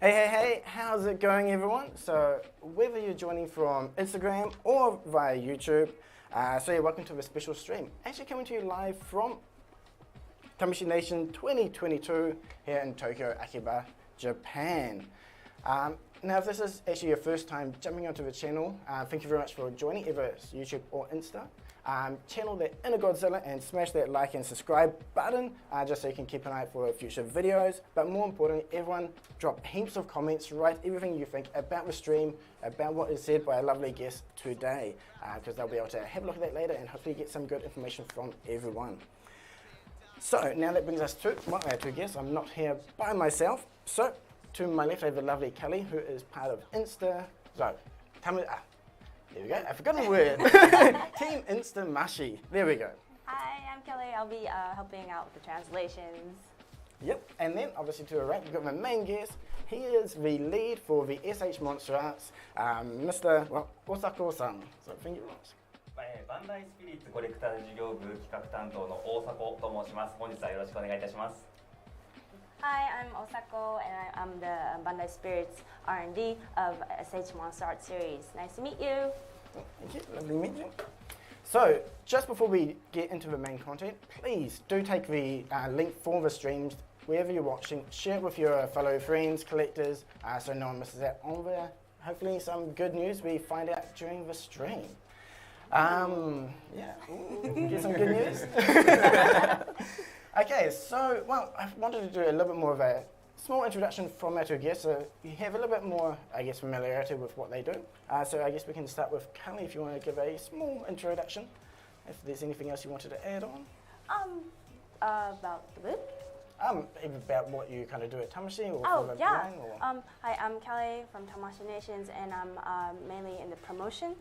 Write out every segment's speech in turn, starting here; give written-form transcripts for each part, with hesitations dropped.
Hey, how's it going everyone? So whether you're joining from Instagram or via YouTube, welcome to a special stream. Actually coming to you live from Tamashii Nation 2022 here in Tokyo, Akiba, Japan. Now if this is actually your first time jumping onto the channel, thank you very much for joining, either it's YouTube or Insta. Channel that inner Godzilla and smash that like and subscribe button just so you can keep an eye out for future videos. But more importantly, everyone drop heaps of comments, write everything you think about the stream, about what is said by a lovely guest today, because they'll be able to have a look at that later and hopefully get some good information from everyone. So now that brings us to my two guests. I'm not here by myself. So to my left I have the lovely Kelly, who is part of Insta. So there we go, I forgot the word. Team Tamashii. There we go. Hi, I'm Kelly. I'll be helping out with the translations. Yep, and then obviously to the right, we've got my main guest. He is the lead for the S.H.MonsterArts, Mr. Osako-san. So thank you very much. バンダイスピリッツコレクター事業部企画担当の大迫と申します。本日はよろしくお願いいたします。Hi, I'm Osako, and I'm the BANDAI SPIRITS R&D of S.H.MonsterArts series. Nice to meet you. Thank you, lovely to meet you. So, just before we get into the main content, please do take the link for the streams, wherever you're watching, share it with your fellow friends, collectors, so no one misses out on there. Hopefully some good news we find out during the stream. Get some good news. Okay, so, I wanted to do a little bit more of a small introduction from our two guests, so you have a little bit more, familiarity with what they do. So I guess we can start with Kelly, if you want to give a small introduction, if there's anything else you wanted to add on. About the booth? About what you kind of do at Tamashii or Oh, for the yeah. brand, or? Hi, I'm Kelly from Tamashii Nations, and I'm mainly in the promotion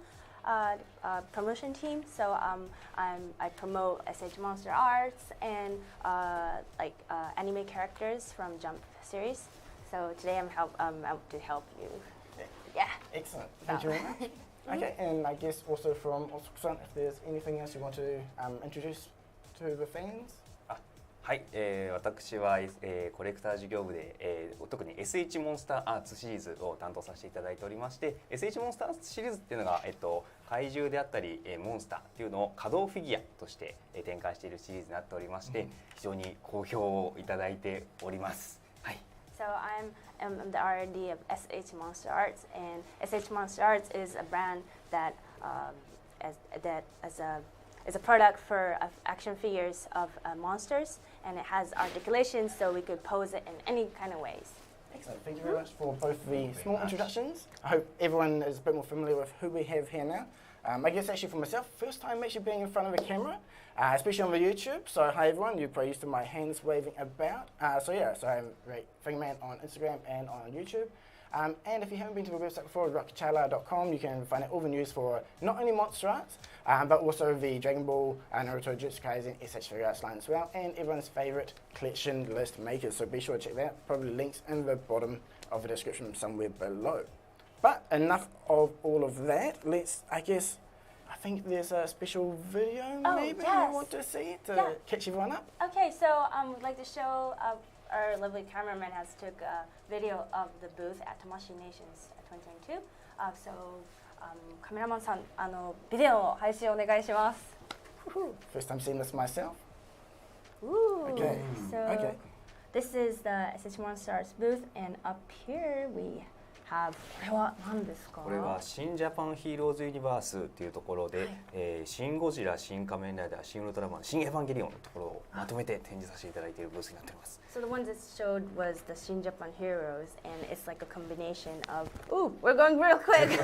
team. So I promote S.H.MonsterArts and anime characters from Jump series. So today I'm out to help you. Yeah. Excellent. Thank you very much. Okay, and I guess also from Osako-san, if there's anything else you want to introduce to the fans. はい、私は、コレクター事業部で、特に S.H. モンスターアーツシリーズを担当させていただいておりまして、 S.H. モンスターアーツシリーズっていうのが、怪獣であったり、モンスターっていうのを可動フィギュアとして、展開しているシリーズになっておりまして、非常に好評をいただいております。はい。So I'm the R&D of S.H.MonsterArts, and S.H.MonsterArts is a brand that is a product for action figures of monsters, and it has articulations so we could pose it in any kind of ways. Excellent. Thank you very much for both the small introductions. I hope everyone is a bit more familiar with who we have here now. I guess actually for myself, first time actually being in front of a camera, especially on the YouTube. So hi everyone, you're probably used to my hands waving about. So I'm Fingman on Instagram and on YouTube. And if you haven't been to the website before, Rockchala.com, you can find out all the news for not only MonsterArts, but also the Dragon Ball, Naruto, Jujutsu Kaisen, S.H. Figure line as well, and everyone's favourite collection list makers. So be sure to check that out. Probably links in the bottom of the description somewhere below. But enough of all of that. I think there's a special video maybe you want to see to catch everyone up. Okay, so we'd like to show our lovely cameraman has took a video of the booth at Tamashii Nations 2022. So, カメラマンさん、ビデオの配信お願いします。First time seeing this myself. Ooh. Okay. So, this is the S.H.MonsterArts booth, and up here we have これは何ですか？これは新ジャパンヒーローズユニバースっていうところで、シン・ゴジラ、シン・仮面ライダー、シン・ウルトラマン、シン・エヴァンゲリオンのところをまとめて展示させていただいているブースになっています。So the ones that showed was the Shin Japan Heroes, and it's like a combination of. Ooh, we're going real quick.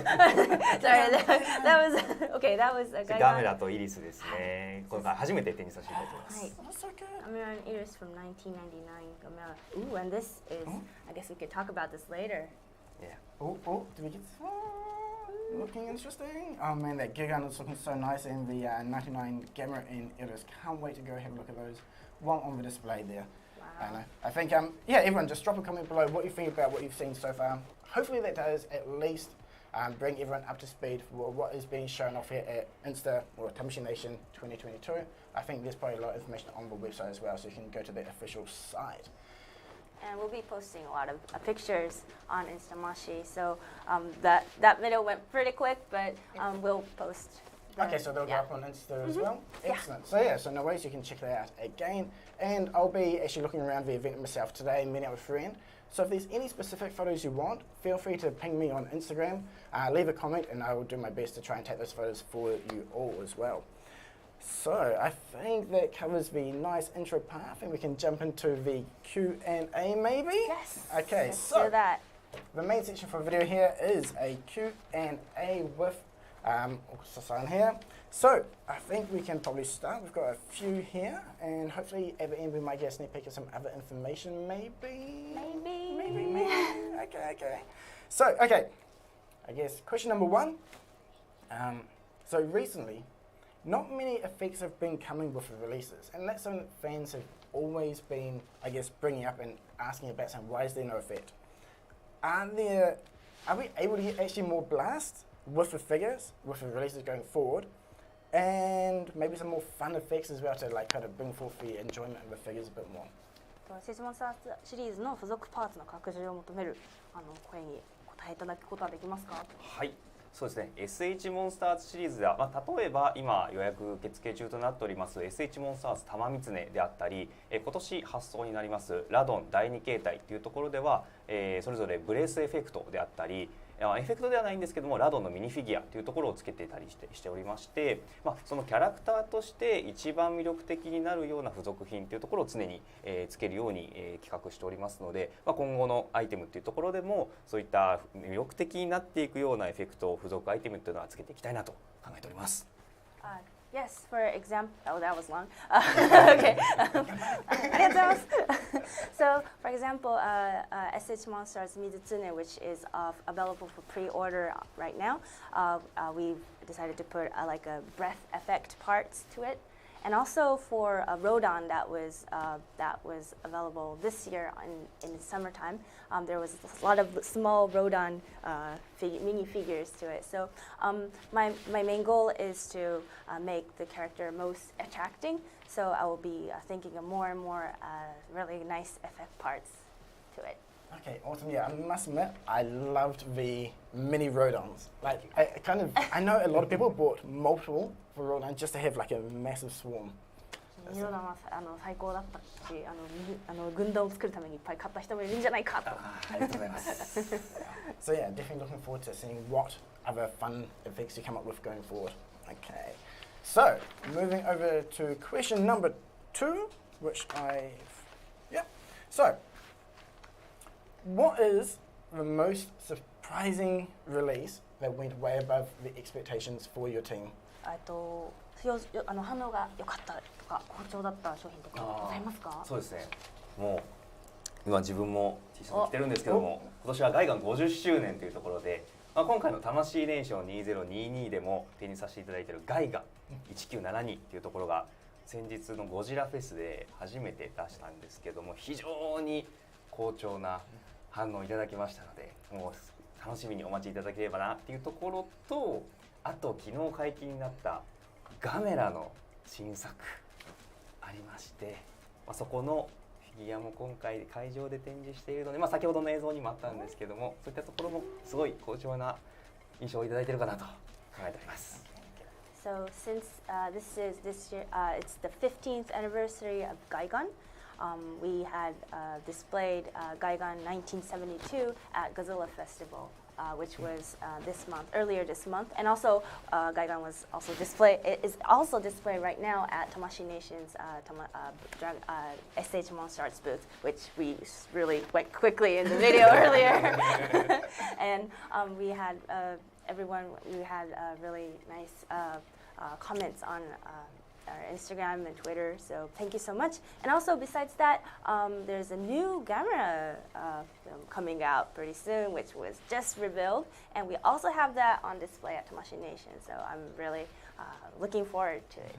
Sorry, that was okay. That was a guy. ガメラとイリスですね。今回初めて展示させていただいてます。はい。Gamera and Iris from 1999. Gamera. Ooh, and this is. I guess we could talk about this later. Yeah. Do we get looking interesting? Oh man, that Gigan is looking so nice, and the 99 Gamera and Iris. Can't wait to go have a look at those while on the display there. Wow. I think everyone just drop a comment below what you think about what you've seen so far. Hopefully that does at least bring everyone up to speed for what is being shown off here at Insta or Tamashii Nation 2022. I think there's probably a lot of information on the website as well, so you can go to the official site. and we'll be posting a lot of pictures on Tamashii. So that video went pretty quick, but we'll post. Okay, so they'll go up on Insta as well? Yeah. Excellent. So yeah, so no worries, you can check that out again. And I'll be actually looking around the event myself today, meeting up with a friend. So if there's any specific photos you want, feel free to ping me on Instagram, leave a comment, and I will do my best to try and take those photos for you all as well. So I think that covers the nice intro part, and we can jump into the Q&A maybe? Yes. Okay, Let's so do that. the main section for the video here is a Q&A with Sasan here. So I think we can probably start. We've got a few here, and hopefully at the end we might get a sneak peek of some other information, maybe. Okay. So, okay, I guess question number one. So recently, not many effects have been coming with the releases, and that's something that fans have always been, I guess, bringing up and asking about, saying, why is there no effect? Are we able to get actually more blast with the figures, with the releases going forward, and maybe some more fun effects as well to like kind of bring forth the enjoyment of the figures a bit more? S.H.MonsterArts シリーズの付属パーツの拡充を求める声に答えいただくことはできますか？はい、そうですね。S.H. モンスターズシリーズでは、例えば今予約受付中となっております S.H. モンスターズ玉狐であったり、今年発送になりますラドン第2形態というところでは、それぞれブレースエフェクトであったり、エフェクトではないんですけどもラドンのミニフィギュアというところをつけていたりしておりまして、そのキャラクターとして一番魅力的になるような付属品というところを常に、つけるように、企画しておりますので、今後のアイテムというところでもそういった魅力的になっていくようなエフェクト付属アイテムというのはつけていきたいなと考えております。Yes, for example, oh, that was long. Okay. So, for example, S.H.MonsterArts Mizutsune, which is available for pre-order right now, we've decided to put like a breath effect parts to it. And also for Rodan that was available this year in the summertime, there was a lot of small Rodan mini figures to it. So my main goal is to make the character most attracting. So I will be thinking of more and more really nice effect parts to it. Okay, awesome. Yeah, I must admit, I loved the mini Rodons. Like, I know a lot of people bought multiple for Rodan just to have like a massive swarm. ニロダは最高だったし、軍団を作るためにいっぱい買った人もいるんじゃないかと。ありがとうございます。So yeah, definitely looking forward to seeing what other fun effects you come up with going forward. Okay, so moving over to question number 2, which So, what is the most surprising release that went way above the expectations for your team? 反応が良かったとか好調だった商品とかございますか？そうですね。もう今自分も T シャツ着てるんですけども、今年はガイガン50周年というところで、今回の魂ネーション2022でも手にさせていただいているガイガン1972というところが先日のゴジラフェスで初めて出したんですけども、非常に好調な反応をいただきましたので、もう楽しみにお待ちいただければなっていうところと、あと昨日解禁になったガメラの新作ありまして、そこのフィギュアも今回会場で展示しているので、先ほどの映像にもあったんですけども、そういったところもすごい好調な印象をいただいているかなと考えております。So since this year, it's the 15th anniversary of Gaigan. We had displayed Gaigan 1972 at Godzilla Festival. Which was earlier this month, and also Gaigan is also displayed right now at Tamashii Nation's S.H.MonsterArts booth, which we really went quickly in the video earlier, and we had really nice comments on our Instagram and Twitter, so thank you so much. And also besides that, there's a new Gamera film coming out pretty soon, which was just revealed, and we also have that on display at Tamashii Nation, so I'm really looking forward to it.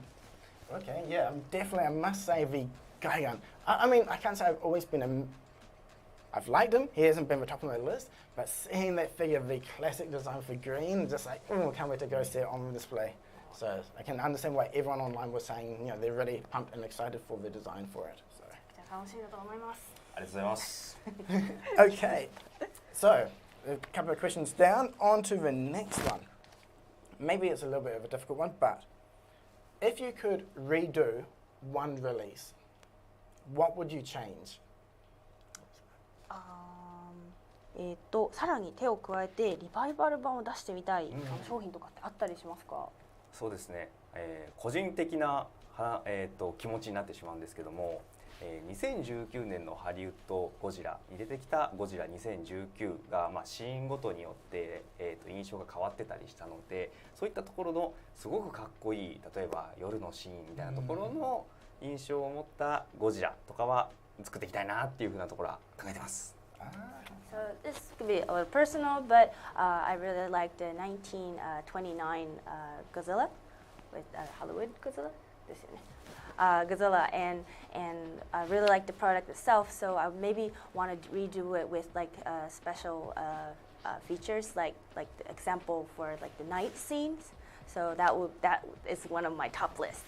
Okay, yeah, definitely, I must say the Gaigan. I mean, I can't say I've always been I've liked him, he hasn't been the top of my list, but seeing that figure, the classic design for green, just like, can't wait to go see it on display. So I can understand why everyone online was saying, they're really pumped and excited for the design for it. So. 楽しいと思います。ありがとうございます。Okay, so a couple of questions down. On to the next one. Maybe it's a little bit of a difficult one, but if you could redo one release, what would you change? さらに手を加えてリバイバル版を出してみたい、商品とかってあったりしますか？そうですね、個人的な気持ちになってしまうんですけども、2019年のハリウッドゴジラに出てきたゴジラ2019が、シーンごとによって、印象が変わってたりしたので、そういったところのすごくかっこいい、例えば夜のシーンみたいなところの印象を持ったゴジラとかは作っていきたいなっていうふうなところは考えてます。So this could be a little personal, but I really like the 1929 Godzilla with Hollywood Godzilla. Godzilla, and I really like the product itself. So I maybe want to redo it with like special features, like the example for like the night scenes. So that is one of my top lists.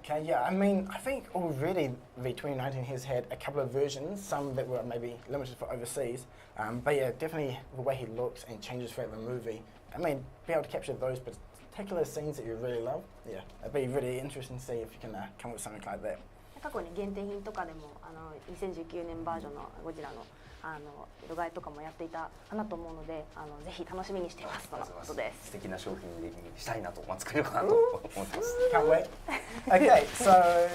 Okay, yeah, I mean, I think already the 2019 has had a couple of versions, some that were maybe limited for overseas, but yeah, definitely the way he looks and changes throughout the movie. I mean, be able to capture those particular scenes that you really love, yeah, it'd be really interesting to see if you can come up with something like that. 過去に限定品とかでも2019年バージョンのゴジラの色替えとかもやっていたかなと思うので、ぜひ楽しみにしていますとのことです。素敵な商品にしたいなと、作れるかなと思ってます。Can't wait. Okay, so it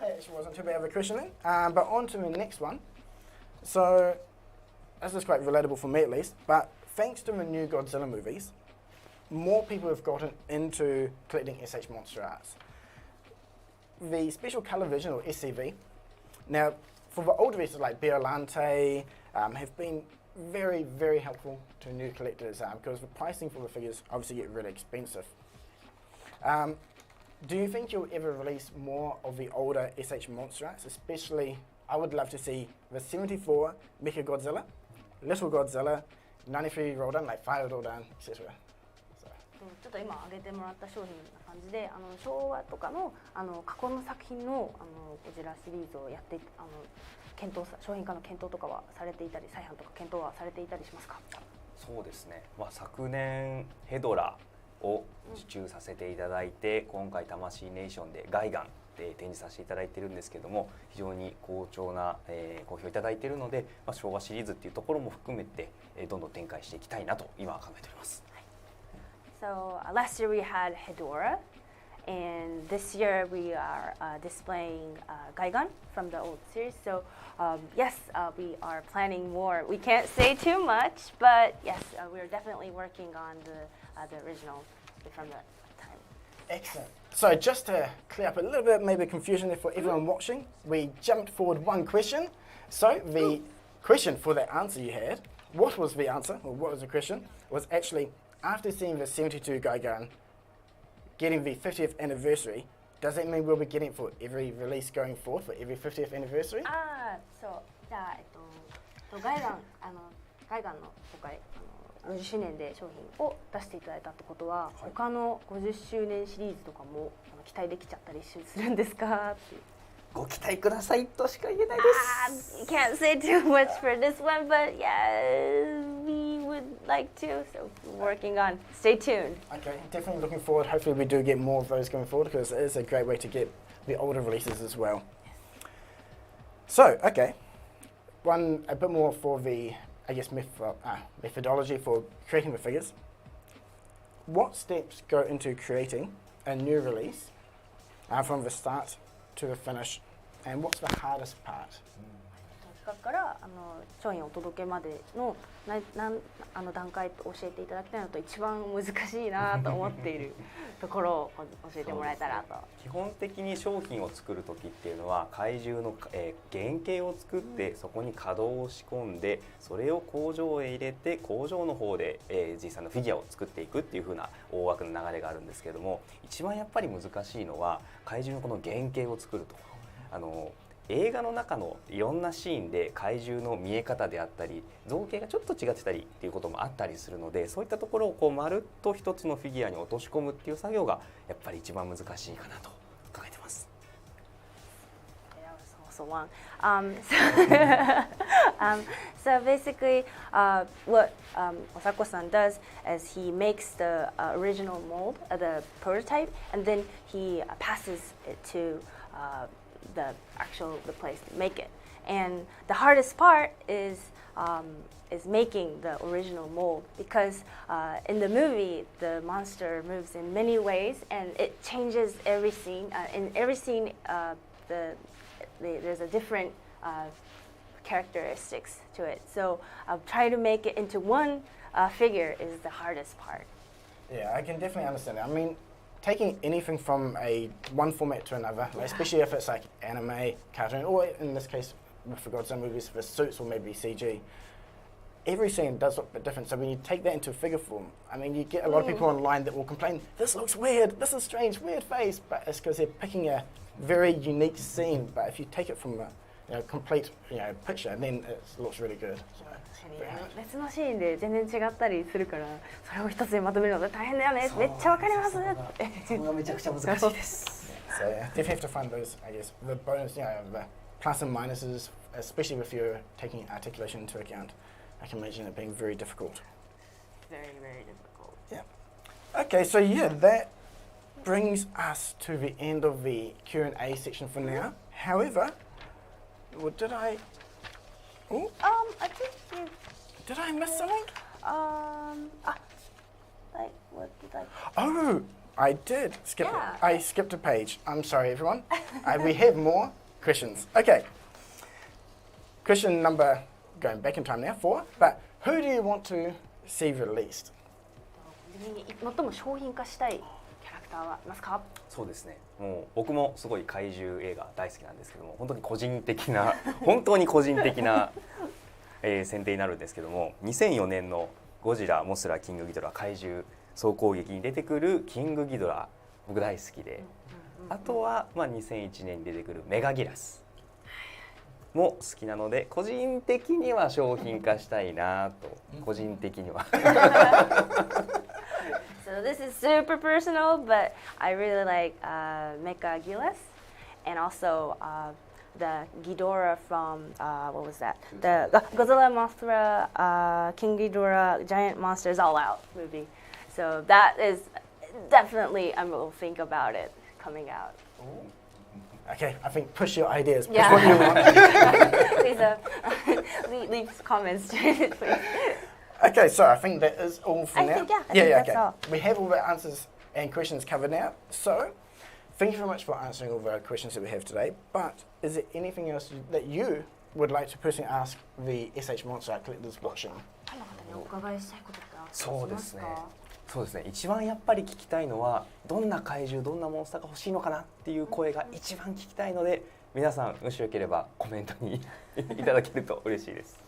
actually wasn't too bad of a questioning, but on to the next one. So this is quite relatable for me at least, but thanks to the new Godzilla movies, more people have gotten into collecting S.H.MonsterArts. The special colour vision, or SCV, now for the older releases like Biolante, have been very, very helpful to new collectors because the pricing for the figures obviously get really expensive. Do you think you'll ever release more of the older S.H.MonsterArts? Especially, I would love to see the 74 Mecha Godzilla, Little Godzilla, 93 Roldan, like Fire Roldan, etc. ちょっと今挙げてもらった商品な感じで、昭和とかの過去の作品のゴジラシリーズをやって商品化の検討とかはされていたり、再販とか検討はされていたりしますか？そうですね。昨年ヘドラを受注させていただいて、今回魂ネーションでガイガンで展示させていただいているんですけども、非常に好調な、好評いただいているので、昭和シリーズっていうところも含めて、どんどん展開していきたいなと今は考えております。So last year we had Hedora, and this year we are displaying Gaigan from the old series. So yes, we are planning more. We can't say too much, but yes, we're definitely working on the original from that time. Excellent. So just to clear up a little bit, maybe confusion there for everyone watching, we jumped forward one question. So the question for that answer you had, what was the answer, or what was the question, was actually after seeing the 72 Gaigan getting the 50th anniversary, does that mean we'll be getting it for every release going forward, for every 50th anniversary? そうじゃあガイガンの今回50周年で商品を出していただいたってことは、他の50周年シリーズとかも期待できちゃったりするんですかっていう。ご期待くださいとしか言えないです。Can't say too much for this one, but yeah, we would like to. So working on. Stay tuned. Okay, definitely looking forward. Hopefully, we do get more of those going forward because it is a great way to get the older releases as well. So, okay, a bit more for the, I guess, methodology for creating the figures. What steps go into creating a new release from the start to the finish, and what's the hardest part? 企画から商品をお届けまでの段階と教えていただきたいのと、一番難しいなと思っているところを教えてもらえたらと。基本的に商品を作る時っていうのは怪獣の、原型を作って、そこに稼働を仕込んで、それを工場へ入れて工場の方で、実際のフィギュアを作っていくっていう風な大枠の流れがあるんですけども、一番やっぱり難しいのは怪獣のこの原型を作ると。映画の中のいろんなシーンで怪獣の見え方であったり、造形がちょっと違ってたりっていうこともあったりするので、そういったところをまるっと一つのフィギュアに落とし込むっていう作業がやっぱり一番難しいかなと考えてます。so long. So basically, what Osako-san does is he makes the original mold, the prototype, and then he passes it to the place to make it. And the hardest part is making the original mold, because in the movie the monster moves in many ways and it changes every scene. In every scene, there's a different characteristics to it. So try to make it into one figure is the hardest part. Yeah, I can definitely understand that. I mean, taking anything from one format to another, like, especially if it's like anime, cartoon, or in this case, with regards to some movies, for suits or maybe CG, every scene does look a bit different. So when you take that into figure form, I mean, you get a lot of people online that will complain, this looks weird, this is strange, weird face, but it's because they're picking a very unique scene. But if you take it from a complete picture, then it looks really good. So, 別のシーンで全然違ったりするから、それを一つでまとめるの大変だよね。めっちゃわかりますって。それがめちゃくちゃ難しいです。So yeah, definitely have to find those, I guess, the bonus, the plus and minuses, especially if you're taking articulation into account. I can imagine it being very difficult. Very, very difficult. Yeah. Okay, so yeah, that brings us to the end of the Q&A section for now. However, what did I? Ooh, I think you. did I miss something? Like what did I? Oh, I did skip. Yeah. I skipped a page. I'm sorry, everyone. We have more questions. Okay. Question number, going back in time now, 4. But who do you want to see released? 最も商品化したいキャラクターはいますか？そうですね。もう僕もすごい怪獣映画大好きなんですけども、本当に個人的な本当に個人的な、選定になるんですけども、2004年のゴジラ、モスラ、キングギドラ怪獣総攻撃に出てくるキングギドラ、僕大好きで、あとは2001年に出てくるメガギラスも好きなので、個人的には商品化したいなと、個人的には。So this is super personal, but I really like Mecha Gilas, and also the Ghidorah from what was that? The Godzilla, Mothra, King Ghidorah, Giant Monsters All Out movie. So that is definitely I will think about it coming out. Okay, I think push your ideas. Push Yeah. what you want. Please leave comments, please. Okay, so I think that is all for I now. think, yeah, I think that's all. We have all the answers and questions covered now. So, thank you very much for answering all the questions that we have today. But is there anything else that you would like to personally ask the S.H. Monster collectors watching? そうですね。そうですね。一番やっぱり聞きたいのは、どんな怪獣、どんなモンスターが欲しいのかなっていう声が一番聞きたいので、皆さんもしよければコメントにいただけると嬉しいです。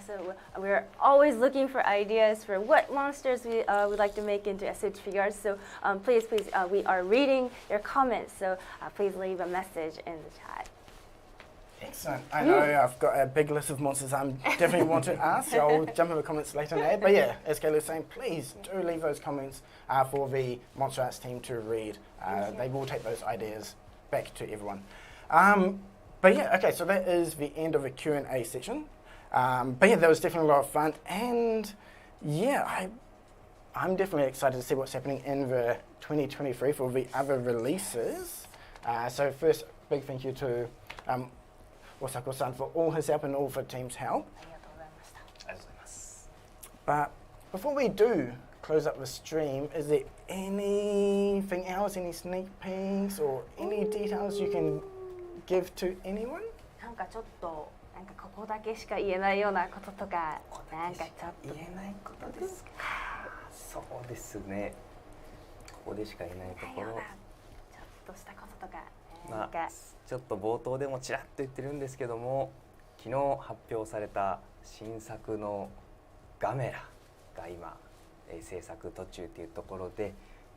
So we're always looking for ideas for what monsters we would like to make into SH figures. So please, we are reading your comments. So please leave a message in the chat. Excellent. I know I've got a big list of monsters I definitely want to ask, so I'll jump in the comments later on that. But yeah, as Kayla was saying, please do leave those comments for the Monster Arts team to read. They will take those ideas back to everyone. But yeah, okay, so that is the end of the Q&A section. But yeah, that was definitely a lot of fun, and yeah, I'm definitely excited to see what's happening in the 2023 for the other releases. So first, big thank you to Osako-san for all his help and all the team's help. But before we do close up the stream, is there anything else, any sneak peeks or any details you can give to anyone? なんかここだけしか言えないようなこととか、なんかちょっと言えないことですか。そうですね。ここでしか言えないところ。ちょっとしたこととか、なんかちょっと冒頭でもちらっと言ってるんですけども、昨日発表された新作のガメラが今、制作途中というところで、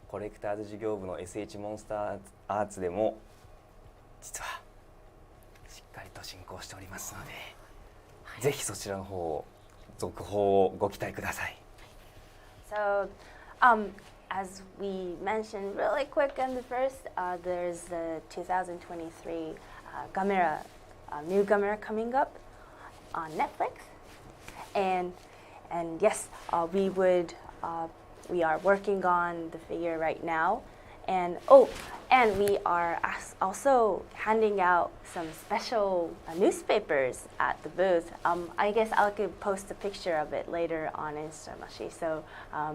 コレクターズ事業部の S.H. モンスターアーツでも実はしっかりと進行しておりますので、ぜひそちらの方を続報をご期待ください。So, as we mentioned really quick in the first, there's the 2023 Gamera new camera coming up on Netflix, and yes, we are working on the figure right now, and we are also handing out some special newspapers at the booth. I guess I could post a picture of it later on Instagram. So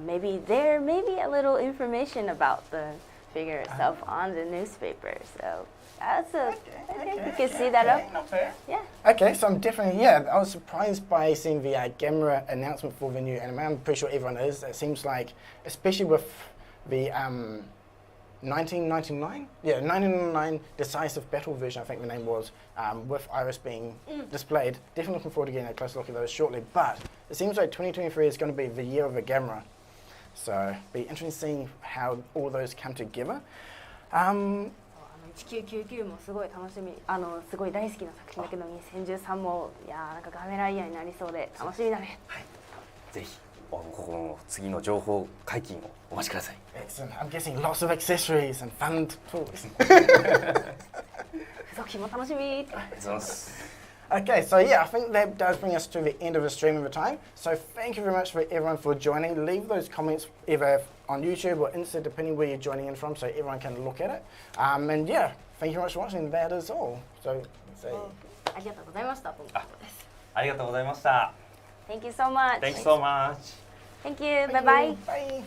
maybe there may be a little information about the figure itself on the newspaper. So that's you can see that up. Not fair. Yeah. Okay, so I'm definitely, I was surprised by seeing the Gamera announcement for the new anime. I'm pretty sure everyone is. It seems like, especially with the 1999 Decisive Battle version, I think the name was, with Iris being displayed. Definitely looking forward to getting a closer look at those shortly. But it seems like 2023 is going to be the year of the Gamera. So it'll be interesting seeing how all those come together. 1999もすごい楽しみ、すごい大好きな作品だけど、2013もいやなんかガメライヤーになりそうで楽しみだね。はい。ぜひここの次の情報解禁をお待ちください。Excellent. I'm guessing lots of accessories and fun toys. 付属品も楽しみ。ありがとうございます。Okay, so I think that does bring us to the end of the stream of the time. So thank you very much for everyone for joining. Leave those comments either on YouTube or Insta, depending where you're joining in from, so everyone can look at it. And thank you very much for watching. That is all. So, ありがとうございましたということです。ありがとうございました。 Thank you so much. Thanks so much. Thank you. Bye bye. Bye.